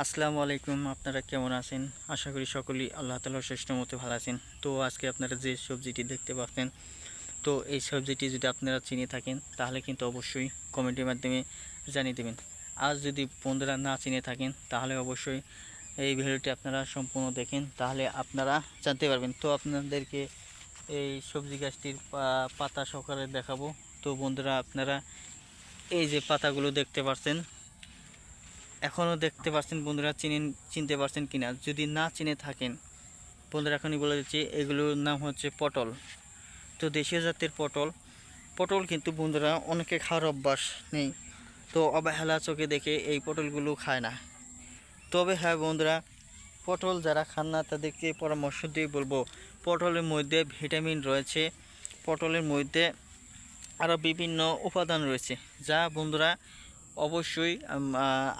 আসসালামু আলাইকুম, আপনারা কেমন আছেন? আশা করি সকলেই আল্লাহ তাআলার শেষ মতো ভালো আছেন। তো আজকে আপনারা যে সবজিটি দেখতে পাচ্ছেন, তো এই সবজিটি যদি আপনারা চিনে থাকেন তাহলে কিন্তু অবশ্যই কমেন্টের মাধ্যমে জানিয়ে দেবেন। আর যদি বন্ধুরা না চিনে থাকেন তাহলে অবশ্যই এই ভিডিওটি আপনারা সম্পূর্ণ দেখেন, তাহলে আপনারা জানতে পারবেন। তো আপনাদেরকে এই সবজি গাছটির পাতা সহকারে দেখাবো। তো বন্ধুরা, আপনারা এই যে পাতাগুলো দেখতে পাচ্ছেন, এখনও দেখতে পাচ্ছেন বন্ধুরা, চিনতে পারছেন কিনা? যদি না চিনে থাকেন বন্ধুরা, এখনই বলে দিচ্ছি, এগুলোর নাম হচ্ছে পটল। তো দেশীয় জাতের পটল। পটল কিন্তু বন্ধুরা অনেকে খাওয়ার অভ্যাস নেই, তো অবহেলা চোখে দেখে এই পটলগুলো খায় না। তবে হ্যাঁ বন্ধুরা, পটল যারা খান না তাদেরকে পরামর্শ দিয়ে বলবো, পটলের মধ্যে ভিটামিন রয়েছে, পটলের মধ্যে আরও বিভিন্ন উপাদান রয়েছে, যা বন্ধুরা অবশ্যই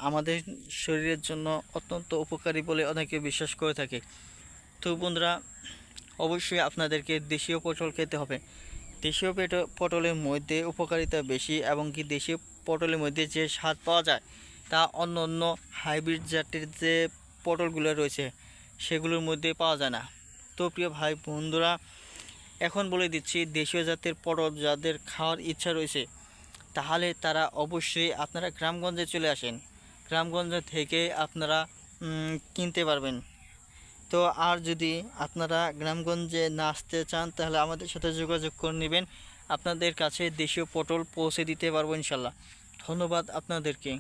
আমাদের শরীরের জন্য অত্যন্ত উপকারী বলে অনেকে বিশ্বাস করে থাকে। তো বন্ধুরা, অবশ্যই আপনাদেরকে দেশীয় পটল খেতে হবে। দেশীয় পটলের মধ্যে উপকারিতা বেশি, এবং কি দেশীয় পটলের মধ্যে যে স্বাদ পাওয়া যায় তা অন্য অন্য হাইব্রিড জাতের যে পটলগুলো রয়েছে সেগুলোর মধ্যে পাওয়া যায় না। তো প্রিয় ভাই বন্ধুরা, এখন বলে দিচ্ছি, দেশীয় জাতের পটল যাদের খাওয়ার ইচ্ছা রয়েছে তাহলে তারা অবশ্যই আপনারা গ্রামগঞ্জে চলে আসেন। গ্রামগঞ্জ থেকে আপনারা কিনতে পারবেন। তো আর যদি আপনারা গ্রামগঞ্জে না আসতে চান তাহলে আমাদের সাথে যোগাযোগ করে নেবেন, আপনাদের কাছে দেশীয় পটল পৌঁছে দিতে পারবো ইনশাল্লাহ। ধন্যবাদ আপনাদেরকে।